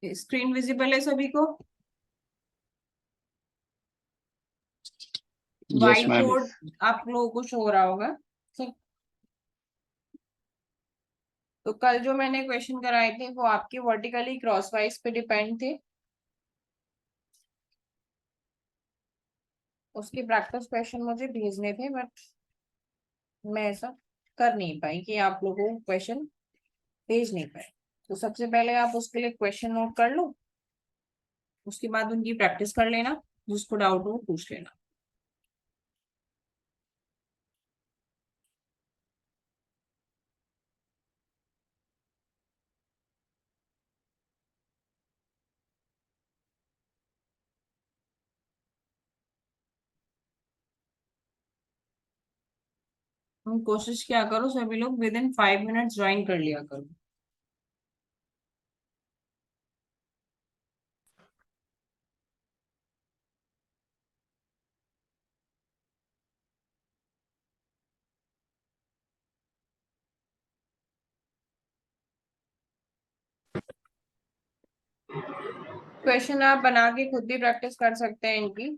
Screen visible है सभी को? Yes white ma'am. बोर्ड आप लोगों को शो हो रहा होगा। ठीक। तो कल जो मैंने क्वेश्चन कराए थे वो आपके वर्टिकली क्रॉसवाइज पे डिपेंड थे। उसके प्रैक्टिस क्वेश्चन मुझे भेजने थे, बट मैं ऐसा कर नहीं पाई कि आप लोगों को क्वेश्चन भेज नहीं पाए। तो सबसे पहले आप उसके लिए क्वेश्चन नोट कर लो, उसके बाद उनकी प्रैक्टिस कर लेना, जिसको डाउट हो वो पूछ लेना। कोशिश क्या करो सभी लोग विद इन 5 मिनट्स ज्वाइन कर लिया करो। क्वेश्चन आप बना के खुद भी प्रैक्टिस कर सकते हैं इनकी।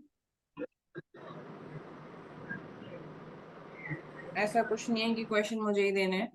ऐसा कुछ नहीं है कि क्वेश्चन मुझे ही देने हैं।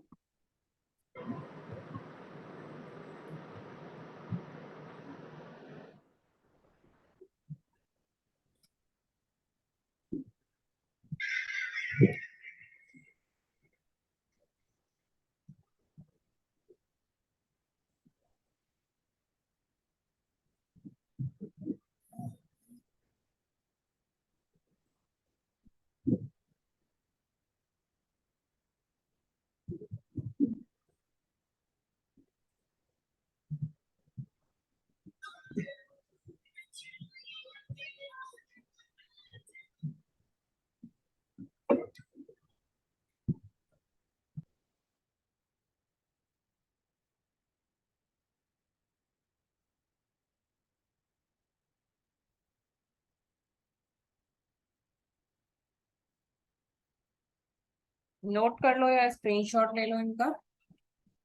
नोट कर लो या स्क्रीनशॉट ले लो इनका।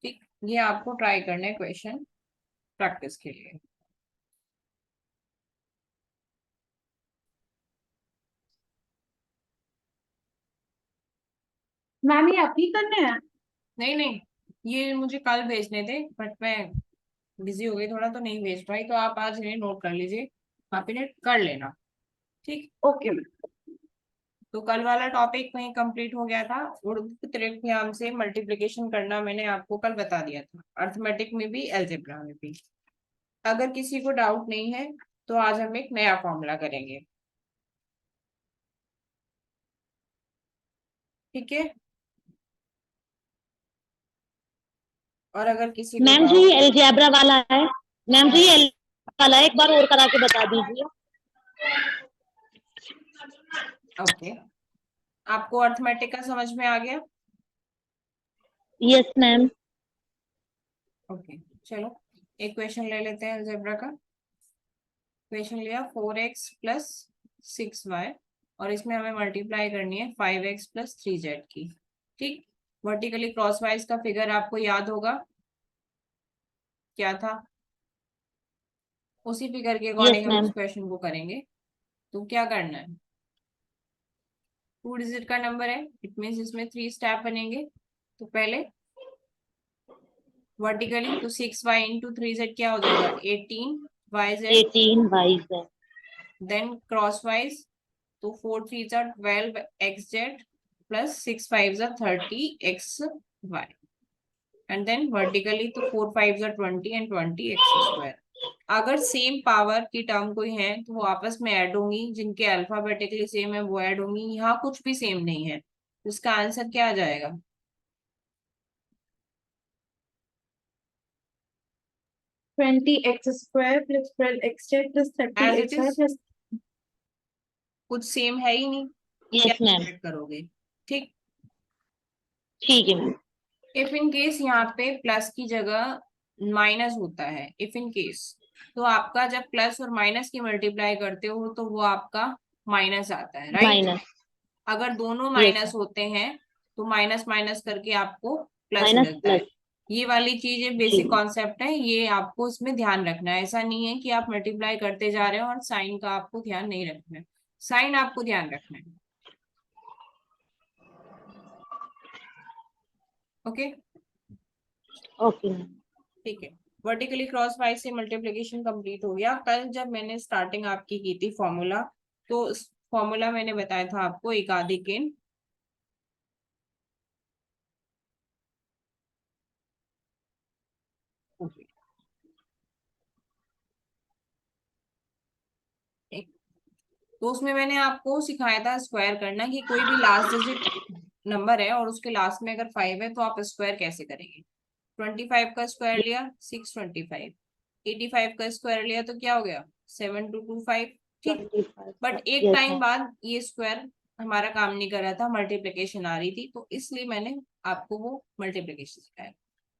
ठीक, ये आपको ट्राई करने हैं क्वेश्चन प्रैक्टिस के लिए। मैम ये अभी करने हैं? नहीं नहीं, ये मुझे कल भेजने थे बट मैं बिजी हो गई थोड़ा, तो नहीं भेज पाई। तो आप आज इन्हें नोट कर लीजिए, आप इन्हें कर लेना। ठीक। ओके। तो कल वाला टॉपिक वहीं कंप्लीट हो गया था। उर्दू त्रिज्याम से मल्टीप्लिकेशन करना मैंने आपको कल बता दिया था, अर्थमेटिक में भी अलजेब्रा में भी। अगर किसी को डाउट नहीं है तो आज हम एक नया फॉर्मूला करेंगे। ठीक है। और अगर किसी को मैम जी डाउट, अलजेब्रा वाला है। मैम जी वाला है, एक बार और करा के बता दीजिए। ओके, आपको अर्थमेटिक का समझ में आ गया? Yes ma'am. ओके, चलो एक क्वेश्चन ले लेते हैं अलजेब्रा का। क्वेश्चन लिया 4x + 6y, और इसमें हमें मल्टीप्लाई करनी है 5x + 3z की। ठीक। वर्टिकली क्रॉसवाइज का फिगर आपको याद होगा क्या था? उसी फिगर के यस अकॉर्डिंग हम इस मैम। क्वेश्चन को करेंगे। तो क्या करना है, 2 डिजिट का नंबर है, इट मीन्स इसमें 3 स्टेप बनेंगे। तो पहले वर्टिकली तो 6y × 3z क्या हो जाएगा, 18yz। 18 वाइज है। देन क्रॉसवाइज तो 4 3 12 xz plus 6 5 30 xy। And then vertically तो 4 5 20 एंड 20 x²। अगर सेम पावर की टर्म कोई है तो वो आपस में ऐड होंगी, जिनके अल्फाबेटिकली सेम है वो ऐड होंगी। यहाँ कुछ भी सेम नहीं है, तो इसका आंसर क्या आ जाएगा? 20x² + 12xz + as it 30xy is, + कुछ सेम है ही नहीं, क्या यस मैम। ऐड करोगे? ठीक। ठीक है मैम। इफ इन केस यहाँ पे प्लस की जगह माइनस होता है, इफ इन केस, तो आपका जब प्लस और माइनस की मल्टीप्लाई करते हो तो वो आपका माइनस आता है, राइट? माइनस। अगर दोनों यस माइनस होते हैं तो माइनस माइनस करके आपको प्लस माइनस मिलता है। प्लस। ये वाली चीजें बेसिक कॉन्सेप्ट है, ये आपको इसमें ध्यान रखना है। ऐसा नहीं है कि आप मल्टीप्लाई करते जा रहे हो और साइन का आपको ध्यान नहीं रखना है, साइन आपको ध्यान रखना है। Okay okay. ठीक है। वर्टिकली क्रॉस वाइज से मल्टीप्लिकेशन कंप्लीट हो गया। कल जब मैंने स्टार्टिंग आपकी की थी फॉर्मूला, तो फॉर्मूला मैंने बताया था आपको एक आधी केन तो उसमें मैंने आपको सिखाया था स्क्वायर करना, कि कोई भी लास्ट डिजिट नंबर है और उसके लास्ट में अगर 5 है तो आप स्क्वायर कैसे करेंगे। 25 का स्क्वायर लिया 625, 85 का स्क्वायर लिया तो क्या हो गया 7225। ठीक। 25। बट एक यस टाइम मैम। बाद ये स्क्वायर हमारा काम नहीं कर रहा था, मल्टीप्लिकेशन आ रही थी, तो इसलिए मैंने आपको वो मल्टीप्लिकेशन सिखाया।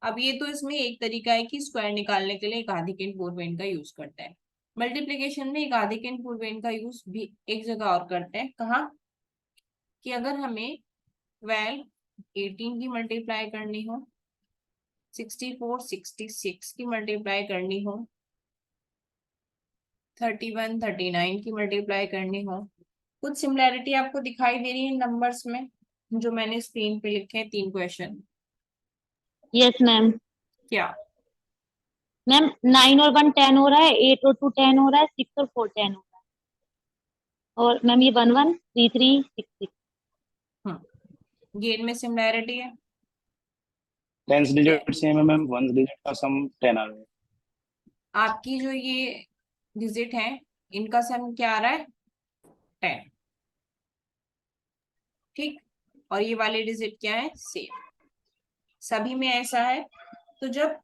अब ये तो इसमें एक तरीका है कि स्क्वायर निकालने के लिए एक आधी किन पूर्वेन का यूज करते हैं। मल्टीप्लिकेशन में एक आधी किन पूर्वेन का यूज भी एक जगह और करते हैं। कहाँ? कि अगर हमें 12 18 की मल्टीप्लाई करनी हो, 64 66 की मल्टीप्लाई करनी हो, 31 39 की मल्टीप्लाई करनी हो, कुछ सिमिलैरिटी आपको दिखाई दे रही है नंबर्स में जो मैंने स्क्रीन पे लिखे हैं 3 क्वेश्चन। Yes ma'am. क्या? मैम 9 और 1 10 हो रहा है, 8 और 2 10 हो रहा है, 6 और 4 10 हो रहा है। और मैम ये 1 1 3 3 6 6। ये इनमें सिमिलैरिटी है। टेंस डिजिट सेम है मैम, वन डिजिट का सम 10 आ रहा है। आपकी जो ये डिजिट है इनका सम क्या आ रहा है 10। ठीक। और ये वाली डिजिट क्या है सेम, सभी में ऐसा है। तो जब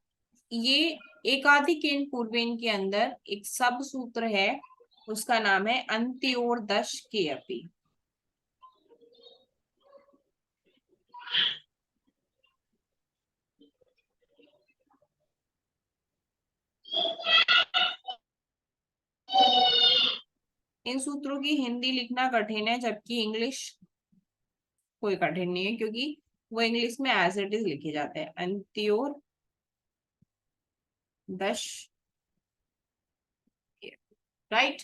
ये एक आधी केन पूर्वेन के अंदर एक सब सूत्र है, उसका नाम है अंत्योदश के अपी। इन सूत्रों की हिंदी लिखना कठिन है, जबकि इंग्लिश कोई कठिन नहीं है, क्योंकि वो इंग्लिश में एज इट इज लिखे जाते हैं। अंत्योदश, राइट,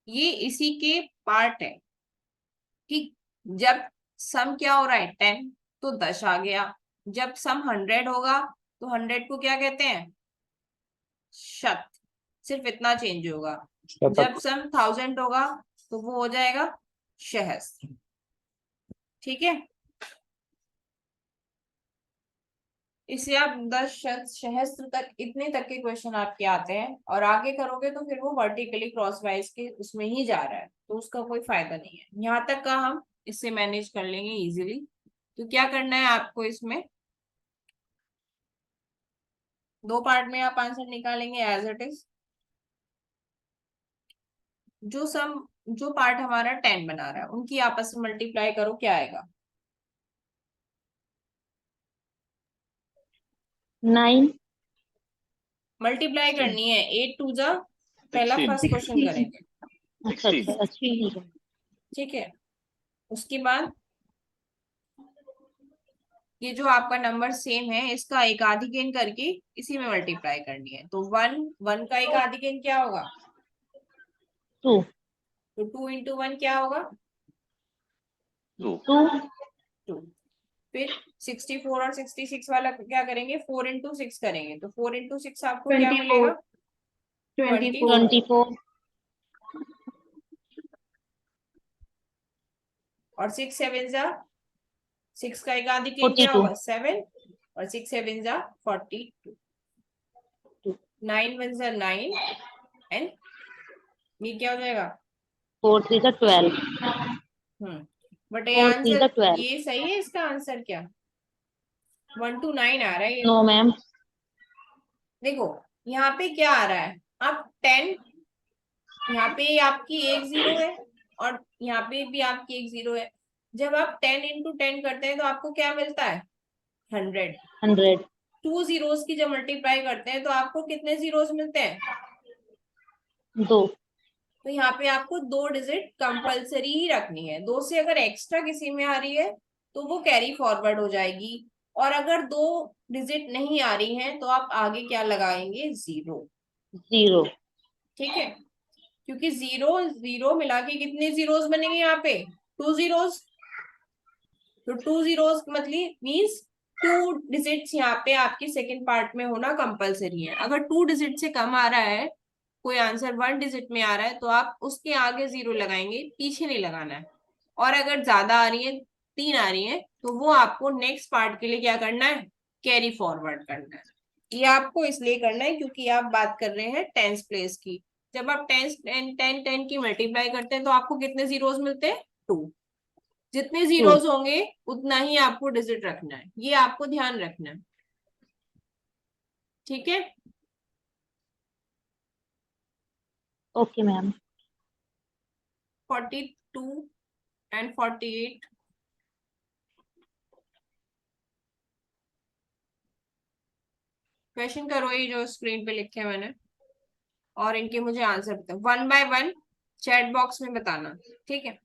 ये इसी के पार्ट है। ठीक। जब सम क्या हो रहा है 10 तो 10 आ गया। जब सम 100 होगा तो 100 को क्या कहते हैं शत, सिर्फ इतना चेंज होगा। जब सम 1000 होगा तो वो हो जाएगा सहस्त्र। ठीक है। इससे आप 10 शत सहस्त्र तक, इतने तक के क्वेश्चन आपके आते हैं, और आगे करोगे तो फिर वो वर्टिकली क्रॉस वाइज के उसमें ही जा रहा है, तो उसका कोई फायदा नहीं है। यहाँ तक का हम इससे मैनेज कर लेंगे इजीली। तो क्या करना है आपको, इसमें 2 पार्ट में आप आंसर निकालेंगे एज इट इज। जो पार्ट हमारा 10 बना रहा है उनकी आपस में मल्टीप्लाई करो, क्या आएगा 9। मल्टीप्लाई करनी है 8 2 जा, पहला 16 फर्स्ट क्वेश्चन करेंगे। अच्छा अच्छा अच्छा ठीक है। ठीक है। उसके बाद ये जो आपका नंबर सेम है इसका एक आधी गेन करके इसी में मल्टीप्लाई करनी है। तो 1 1 का एक आधी गेन क्या होगा 2 तो 2 इंटू 1 क्या होगा 2 2 2। फिर 64 और 66 वाला क्या करेंगे 4 इंटू 6 करेंगे, तो 4 इंटू 6 आपको क्या 24 मिलेगा 24 24 और 6 7 जा 6 का एक आधी गेन क्या 42 होगा 7 और 6 7 जा 42, 9 1 जा 9 एंड ये क्या हो जाएगा 4 3 जा 12। बट ये 4 3 आंसर जा 12। ये सही है, इसका आंसर क्या 1 to 9 आ रहा है ये। No ma'am. देखो यहाँ पे क्या आ रहा है, आप 10, यहाँ पे आपकी एक 0 है और यहाँ पे भी आपकी एक 0 है। जब आप 10 इंटू 10 करते हैं तो आपको क्या मिलता है 100। 100। 2 जीरोस की जब मल्टीप्लाई करते हैं तो आपको कितने जीरोस मिलते हैं 2। तो यहाँ पे आपको 2 डिजिट कंपलसरी ही रखनी है। 2 से अगर एक्स्ट्रा किसी में आ रही है तो वो कैरी फॉरवर्ड हो जाएगी, और अगर 2 डिजिट नहीं आ रही हैं तो आप आगे क्या लगाएंगे, 0। 0। ठीक है, क्योंकि 0 0 मिला के कितने जीरोस बनेंगे यहाँ पे, 2 जीरोस। तो 2 जीरोस मतलब मीन्स 2 डिजिट्स यहाँ पे आपके सेकंड पार्ट में होना कंपलसरी है। अगर 2 डिजिट से कम आ रहा है, कोई आंसर 1 डिजिट में आ रहा है, तो आप उसके आगे 0 लगाएंगे, पीछे नहीं लगाना है। और अगर ज्यादा आ रही है, 3 आ रही है, तो वो आपको नेक्स्ट पार्ट के लिए क्या करना है, कैरी फॉरवर्ड करना है। ये आपको इसलिए करना है क्योंकि आप बात कर रहे हैं टेंस प्लेस की। जब आप टेंस टेन टेन टेन की मल्टीप्लाई करते हैं तो आपको कितने जीरोस मिलते हैं, 2। जितने 2। जीरोस होंगे उतना ही आपको डिजिट रखना है, ये आपको ध्यान रखना है। ठीक है, ओके मैम। 42 एंड 48। क्वेश्चन करो ये जो स्क्रीन पे लिखे हैं मैंने, और इनके मुझे आंसर बताओ 1 बाय 1, चैट बॉक्स में बताना। ठीक है,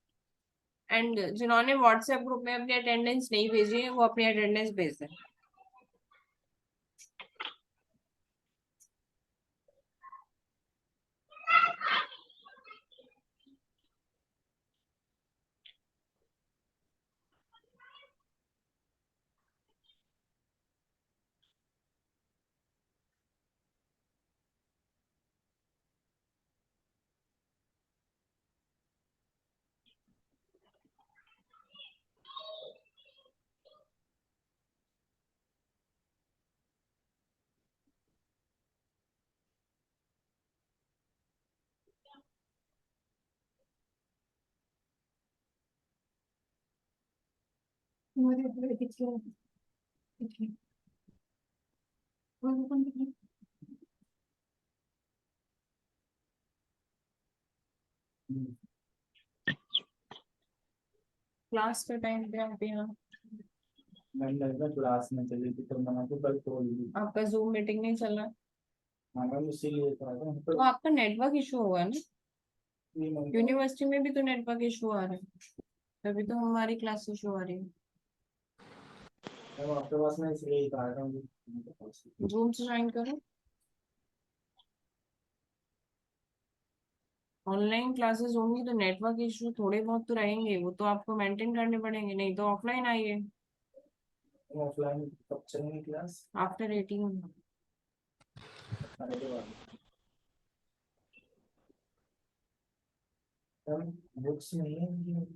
एंड जिन्होंने व्हाट्सएप ग्रुप में अपनी अटेंडेंस नहीं भेजी है वो अपनी अटेंडेंस भेज दें। क्लास के टाइम पे आप यहाँ, मैम लग रहा क्लास में चली थी तो मैंने तो कल खोल दी। आपका जूम मीटिंग नहीं चल रहा, हाँ मैम इसीलिए था ना तो आपका नेटवर्क इशू होगा ना। ये मैम यूनिवर्सिटी में भी तो नेटवर्क इशू आ रहा है, तभी तो हमारी क्लास इशू आ रही है। आपके पास में इसलिए ही था जूम से ज्वाइन करो। ऑनलाइन क्लासेस होंगी तो नेटवर्क इशू थोड़े बहुत तो रहेंगे, वो तो आपको मेंटेन करने पड़ेंगे, नहीं तो ऑफलाइन आइए ऑफलाइन कब चलेंगे क्लास आफ्टर 18। आने के बाद मैम बुक्स नहीं है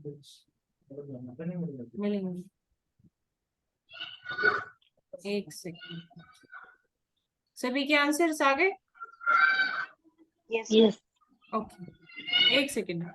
बुक्स मतलब यहाँ पे नहीं मिल रही मिलेंगे, एक सेकंड। सभी के आंसर्स आ गए, यस। ओके, एक सेकंड।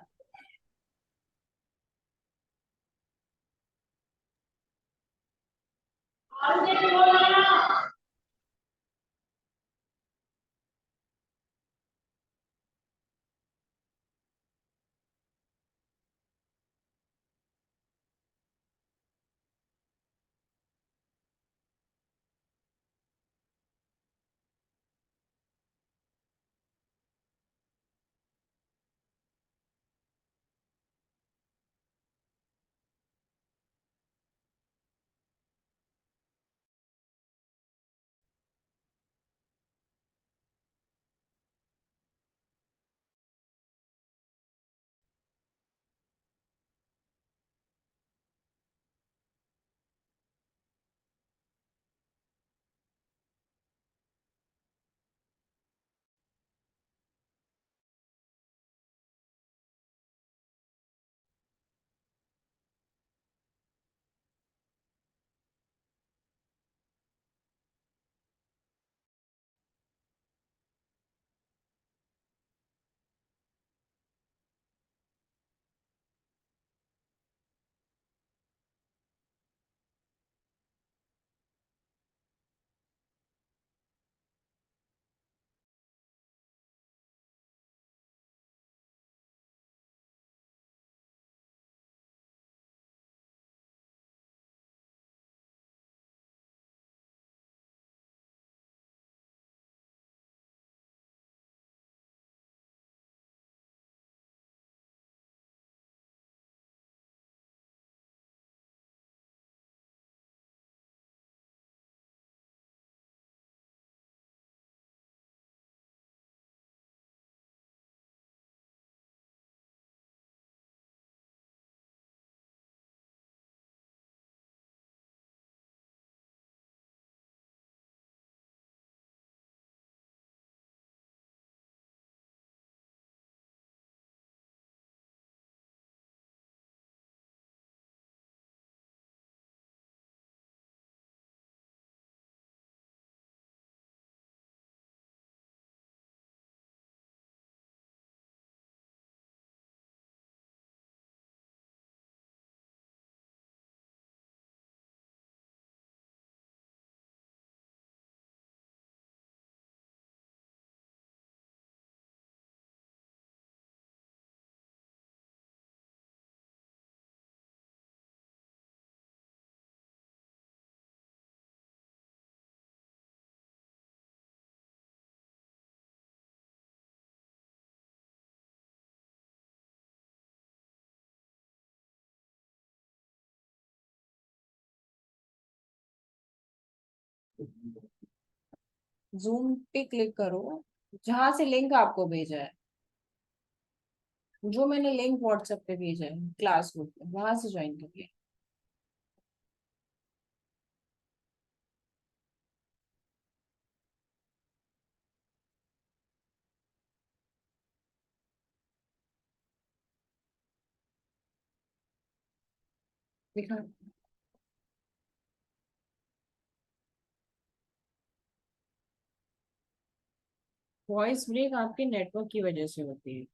जूम पे क्लिक करो, जहां से लिंक आपको भेजा है, जो मैंने लिंक व्हाट्सएप पे भेजा है क्लास ग्रुप पे, वहां से ज्वाइन करिए। दिखा, वॉइस ब्रेक आपके नेटवर्क की वजह से होती है।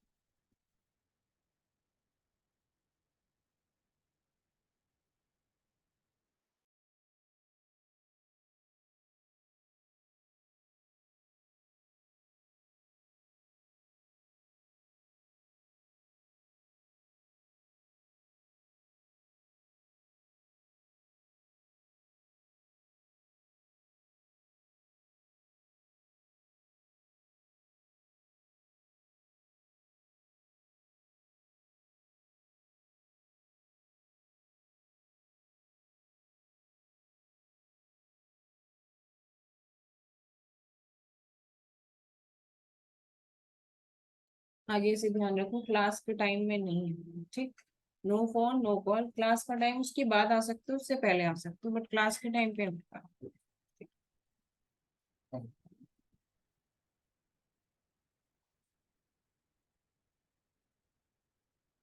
आगे से ध्यान रखो, क्लास के टाइम में नहीं है, ठीक। No phone no call, class का टाइम उसके बाद आ सकते हो, उससे पहले आ सकते हो, बट क्लास के टाइम पे मत आओ।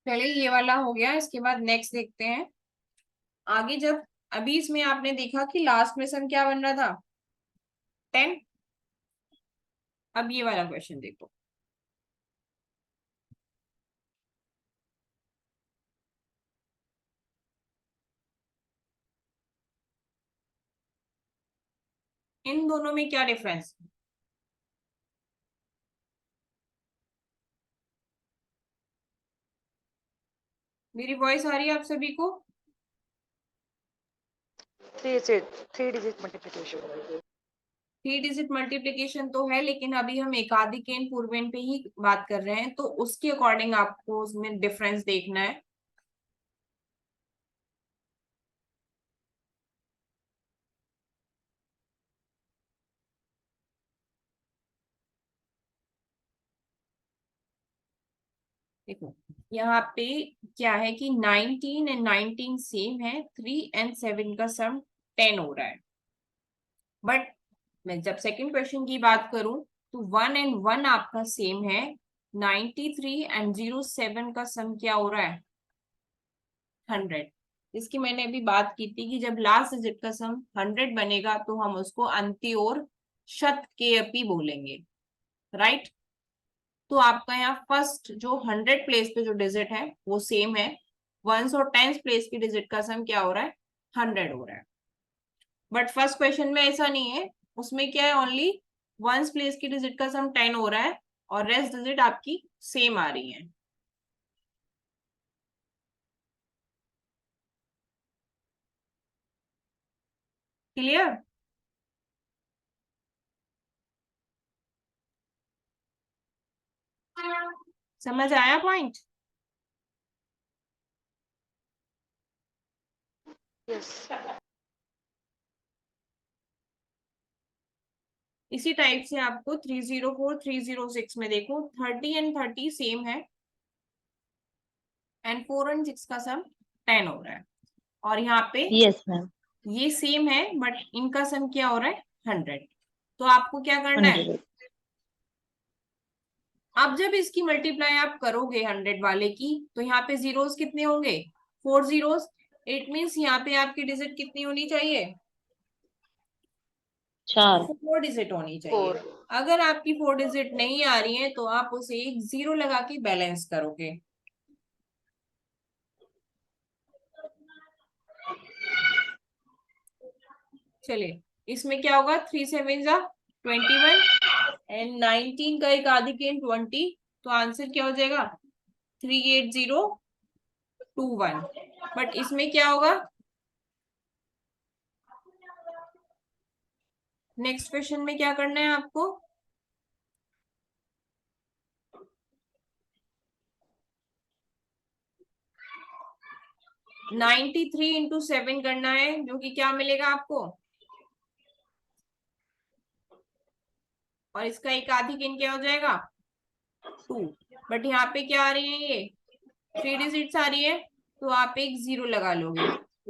चलिए ये वाला हो गया, इसके बाद नेक्स्ट देखते हैं। आगे जब, अभी इसमें आपने देखा कि लास्ट में सम क्या बन रहा था, 10। अब ये वाला क्वेश्चन देखो। इन दोनों में क्या डिफरेंस, मेरी वॉइस आ रही है आप सभी को? 3 डिजिट मल्टीप्लिकेशन। 3 डिजिट मल्टीप्लीकेशन तो है, लेकिन अभी हम एकाधिकेन पूर्वेन पे ही बात कर रहे हैं, तो उसके अकॉर्डिंग आपको उसमें डिफरेंस देखना है। देखो यहाँ पे क्या है कि 19 एंड 19 सेम है, 3 एंड 7 का सम 10 हो रहा है। बट मैं जब सेकंड क्वेश्चन की बात करूं, तो 1 एंड 1 आपका सेम है, 93 एंड 07 का सम क्या हो रहा है, 100। इसकी मैंने अभी बात की थी कि जब लास्ट डिजिट का सम 100 बनेगा तो हम उसको अंत्योर शत के अपी बोलेंगे, राइट। तो आपका यहाँ फर्स्ट जो 100 प्लेस पे जो डिजिट है वो सेम है, वंस और टेंस प्लेस की डिजिट का सम क्या हो रहा है, 100 हो रहा है। बट फर्स्ट क्वेश्चन में ऐसा नहीं है, उसमें क्या है, ओनली वंस प्लेस की डिजिट का सम 10 हो रहा है और रेस्ट डिजिट आपकी सेम आ रही है। क्लियर? समझ आया पॉइंट? यस। इसी टाइप से आपको 304 306 में देखो, 30 एंड 30 सेम है एंड 4 एंड 6 का सम 10 हो रहा है, और यहाँ पे यस मैम। ये सेम है बट इनका सम क्या हो रहा है, 100। तो आपको क्या करना है, 100। अब जब इसकी मल्टीप्लाई आप करोगे 100 वाले की, तो यहाँ पे जीरोस कितने होंगे, 4 जीरोस। इट मीन्स यहाँ पे आपकी डिजिट कितनी होनी चाहिए, 4। 4 डिजिट होनी चाहिए। 4। अगर आपकी 4 डिजिट नहीं आ रही है तो आप उसे एक जीरो लगा के बैलेंस करोगे। चलिए इसमें क्या होगा, 3 7 जा 21 एंड 19 का एक आधिकेन 20, तो आंसर क्या हो जाएगा, 38021। बट इसमें क्या होगा, नेक्स्ट क्वेश्चन में क्या करना है आपको, 93 इंटू 7 करना है, जो कि क्या मिलेगा आपको, और इसका एक आधी किन क्या हो जाएगा 2। बट यहाँ पे क्या आ रही है, ये 3 डिजिट्स आ रही है, तो आप एक 0 लगा लोगे,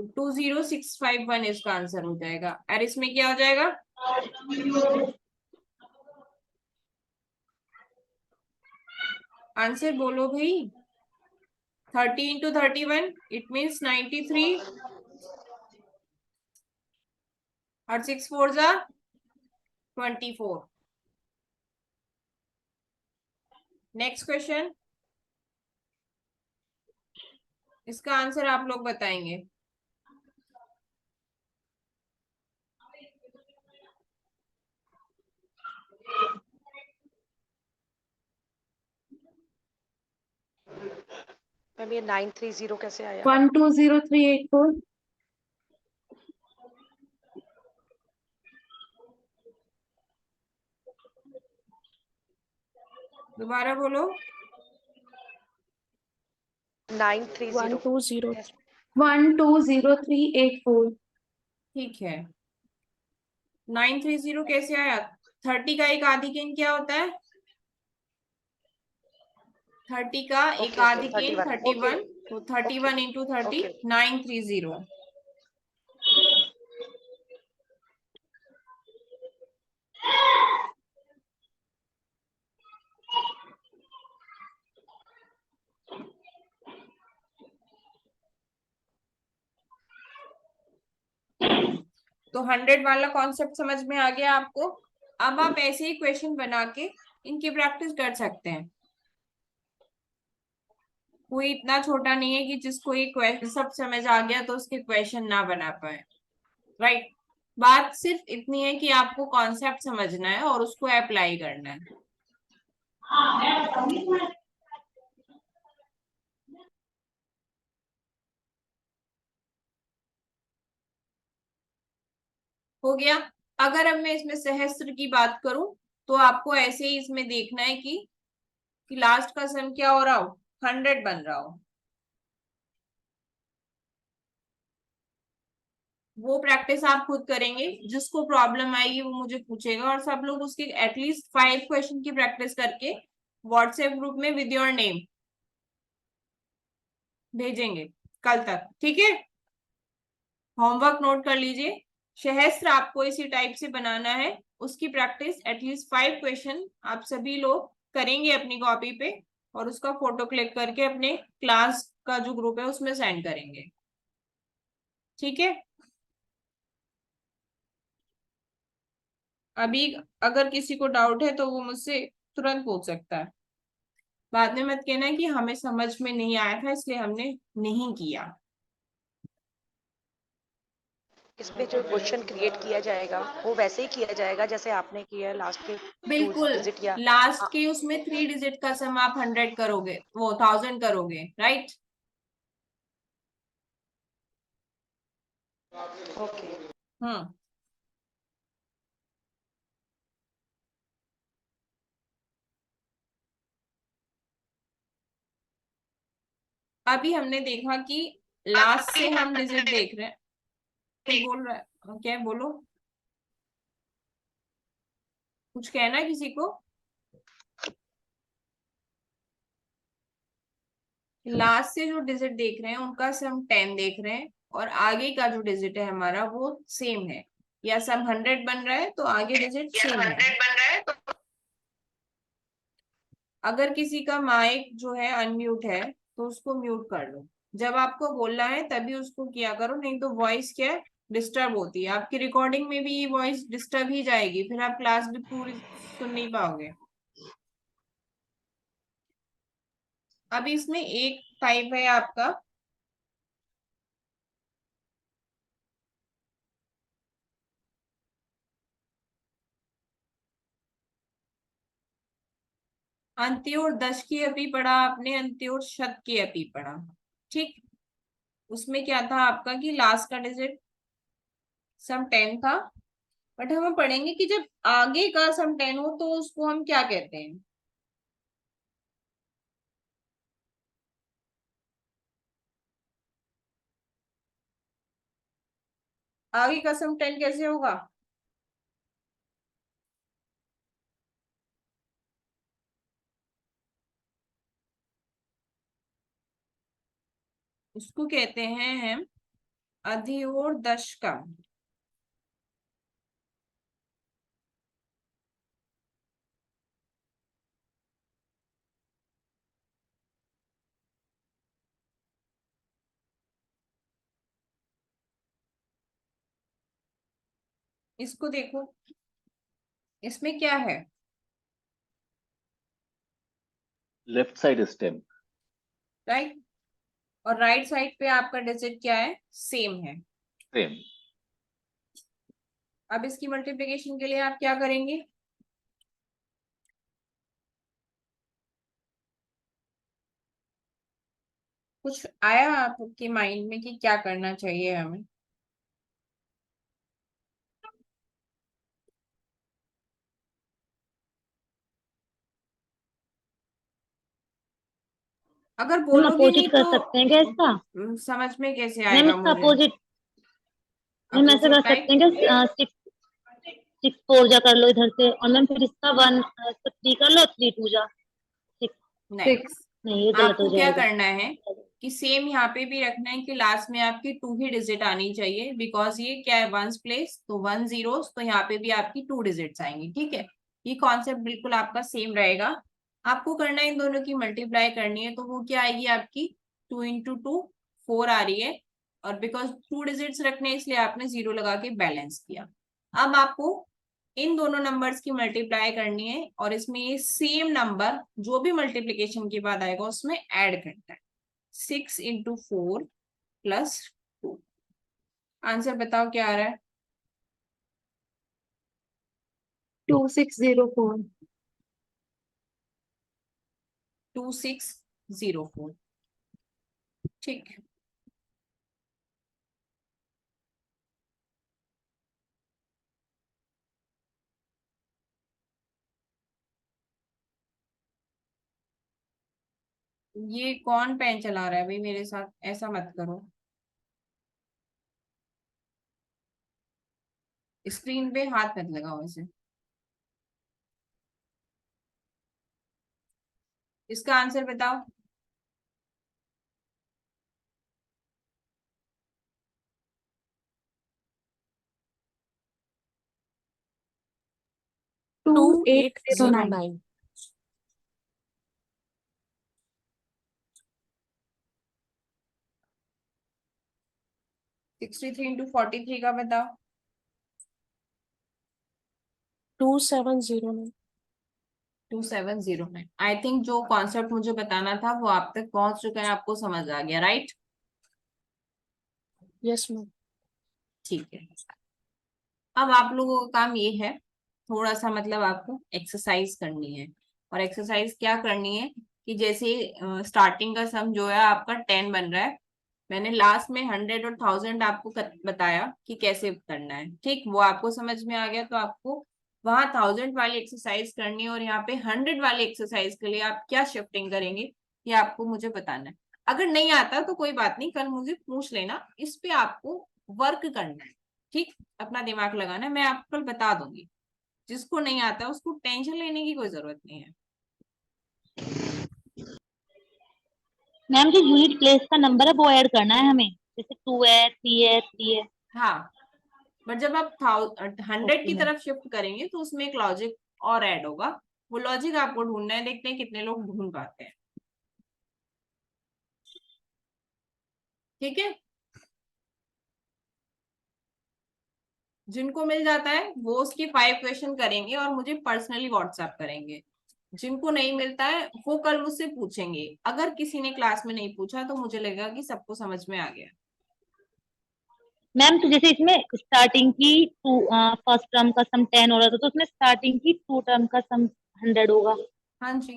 20651 इसका आंसर हो जाएगा। और इसमें क्या हो जाएगा, आंसर बोलो भाई। 30 into 31 इट मीन्स 93 और 6 4 जा 24। नेक्स्ट क्वेश्चन, इसका आंसर आप लोग बताएंगे। मैम ये 930 कैसे आया? 120384. दोबारा बोलो। 930 120384. ठीक है, 930 कैसे आया? 30 का एक आधी किन क्या होता है, 30 का एक Okay, आधी okay, किन 31. 31, तो 31 into 30 Okay. 930। तो 100 वाला कॉन्सेप्ट समझ में आ गया आपको। अब आप ऐसे ही क्वेश्चन बना के इनकी प्रैक्टिस कर सकते हैं। कोई इतना छोटा नहीं है कि जिसको ये क्वेश्चन सब समझ आ गया तो उसके क्वेश्चन ना बना पाए, राइट। बात सिर्फ इतनी है कि आपको कॉन्सेप्ट समझना है और उसको अप्लाई करना है। हो गया। अगर अब मैं इसमें सहस्त्र की बात करूं तो आपको ऐसे ही इसमें देखना है कि लास्ट का सम क्या हो रहा हो, 100 बन रहा हो। वो प्रैक्टिस आप खुद करेंगे, जिसको प्रॉब्लम आएगी वो मुझे पूछेगा, और सब लोग उसके एटलीस्ट 5 क्वेश्चन की प्रैक्टिस करके व्हाट्सएप ग्रुप में विद योर नेम भेजेंगे कल तक, ठीक है। होमवर्क नोट कर लीजिए, सहस्त्र आपको इसी टाइप से बनाना है, उसकी प्रैक्टिस एटलीस्ट 5 क्वेश्चन आप सभी लोग करेंगे अपनी कॉपी पे, और उसका फोटो क्लिक करके अपने क्लास का जो ग्रुप है उसमें सेंड करेंगे, ठीक है। अभी अगर किसी को डाउट है तो वो मुझसे तुरंत पूछ सकता है। बाद में मत कहना कि हमें समझ में नहीं आया था इसलिए हमने नहीं किया। इसमें जो क्वेश्चन क्रिएट किया जाएगा वो वैसे ही किया जाएगा जैसे आपने किया लास्ट के 2 बिल्कुल, डिजिट या लास्ट के उसमें 3 डिजिट का सम आप 100 करोगे, वो 1000 करोगे, राइट। ओके। हम्म। अभी हमने देखा कि लास्ट से हम डिजिट देख रहे हैं। कोई बोल रहा है क्या, बोलो, कुछ कहना है किसी को? लास्ट से जो डिजिट देख रहे हैं उनका सम 10 देख रहे हैं, और आगे का जो डिजिट है हमारा वो सेम है, या सम 100 बन रहा है तो आगे डिजिट सेम है। अगर किसी का माइक जो है अनम्यूट है तो उसको म्यूट कर लो, जब आपको बोलना है तभी उसको किया करो, नहीं तो वॉइस क्या है, डिस्टर्ब होती है, आपकी रिकॉर्डिंग में भी ये वॉइस डिस्टर्ब ही जाएगी, फिर आप क्लास भी पूरी सुन नहीं पाओगे। अभी इसमें एक टाइप है आपका अंत्योर दश की अपी पढ़ा आपने, अंत्योर शत की अपी पढ़ा, ठीक। उसमें क्या था आपका कि लास्ट का डिजिट सम 10 था, बट हम पढ़ेंगे कि जब आगे का सम 10 हो तो उसको हम क्या कहते हैं। आगे का सम 10 कैसे होगा, उसको कहते हैं हम अधियोर दशका। इसको देखो, इसमें क्या है? Left side is 10। राइट, और राइट साइड पे आपका डिजिट क्या है? सेम है। सेम। अब इसकी मल्टीप्लिकेशन के लिए आप क्या करेंगे? कुछ आया आपके माइंड में कि क्या करना चाहिए हमें? अगर मैम बोलोगे अपोजिट नहीं कर तो सकते हैं क्या इसका? समझ में कैसे मैम आएगा इसका मुझे? अपोजिट, मैम ऐसे कर अपोजिट सकते टाइप? हैं क्या? 6 4 जा कर लो इधर से, और मैम फिर इसका 1 3 कर लो, 3 2 जा 6। नहीं, 6. नहीं ये गलत हो आपको क्या जाएगा। करना है कि सेम यहाँ पे भी रखना है कि लास्ट में आपकी 2 ही डिजिट आनी चाहिए, बिकॉज ये क्या है, वंस प्लेस तो 1 जीरो, तो यहाँ पे भी आपकी 2 डिजिट्स आएंगी। ठीक है, ये कॉन्सेप्ट बिल्कुल आपका सेम रहेगा। आपको करना है इन दोनों की मल्टीप्लाई करनी है, तो वो क्या आएगी आपकी 2 इंटू 2 4 आ रही है, और बिकॉज 2 डिजिट्स रखने इसलिए आपने जीरो लगा के बैलेंस किया। अब आपको इन दोनों नंबर्स की मल्टीप्लाई करनी है, और इसमें ये सेम नंबर जो भी मल्टीप्लीकेशन के बाद आएगा उसमें ऐड करना है। 6 इंटू 4 प्लस 2। आंसर बताओ क्या आ रहा है? 2604. 2604। ठीक है, ये कौन पेन चला रहा है भाई मेरे साथ? ऐसा मत करो, स्क्रीन पे हाथ मत लगाओ ऐसे। इसका आंसर बताओ। 2809. 63 इंटू 43 का बताओ। 2709. 2709। आई थिंक जो कॉन्सेप्ट मुझे बताना था वो आप तक पहुंच चुका है, आपको समझ आ गया, राइट? Yes, ma'am. ठीक है, अब आप लोगों का काम ये है, थोड़ा सा मतलब आपको एक्सरसाइज करनी है। और एक्सरसाइज क्या करनी है कि जैसे स्टार्टिंग का सम जो है आपका 10 बन रहा है, मैंने लास्ट में 100 और 1000 आपको बताया कि कैसे करना है। ठीक, वो आपको समझ में आ गया, तो आपको वहां 1000 वाली एक्सरसाइज करनी है, और यहाँ पे 100 वाली एक्सरसाइज के लिए आप क्या शिफ्टिंग करेंगे ये आपको मुझे बताना है। अगर नहीं आता तो कोई बात नहीं, कल मुझे पूछ लेना, इस पे आपको वर्क करना है। ठीक, अपना दिमाग लगाना है, मैं आपको कल बता दूंगी। जिसको नहीं आता उसको टेंशन लेने की कोई जरूरत नहीं है। मैम जो यूनिट प्लेस का नंबर है वो ऐड करना है हमें, जैसे 2 है 3 है 3 है। हाँ, बट जब आप 100 ओके की मैम। तरफ शिफ्ट करेंगे तो उसमें एक लॉजिक और ऐड होगा। वो लॉजिक आपको ढूंढना है, देखते हैं कितने लोग ढूंढ पाते हैं। ठीक है, जिनको मिल जाता है वो उसकी 5 क्वेश्चन करेंगे और मुझे पर्सनली व्हाट्सएप करेंगे। जिनको नहीं मिलता है वो कल मुझसे पूछेंगे। अगर किसी ने क्लास में नहीं पूछा तो मुझे लगेगा कि सबको समझ में आ गया। मैम तो जैसे इसमें स्टार्टिंग की फर्स्ट टर्म का सम 10 हो रहा था, तो उसमें स्टार्टिंग की 2 टर्म का सम 100 होगा। हाँ जी,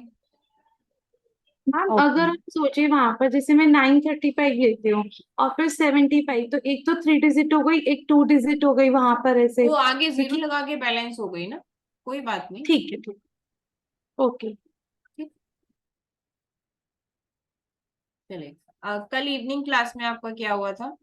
मैम ओके। अगर हम सोचे वहां पर जैसे मैं 935 लेती हूँ और फिर 75, तो एक तो 3 डिजिट हो गई, एक 2 डिजिट हो गई वहां पर ऐसे, वो आगे जीरो क्योंकि लगा के बैलेंस हो गई ना, कोई बात नहीं। ठीक है, ठीक, ओके। ठीक, चलिए, कल इवनिंग क्लास में आपका क्या हुआ था?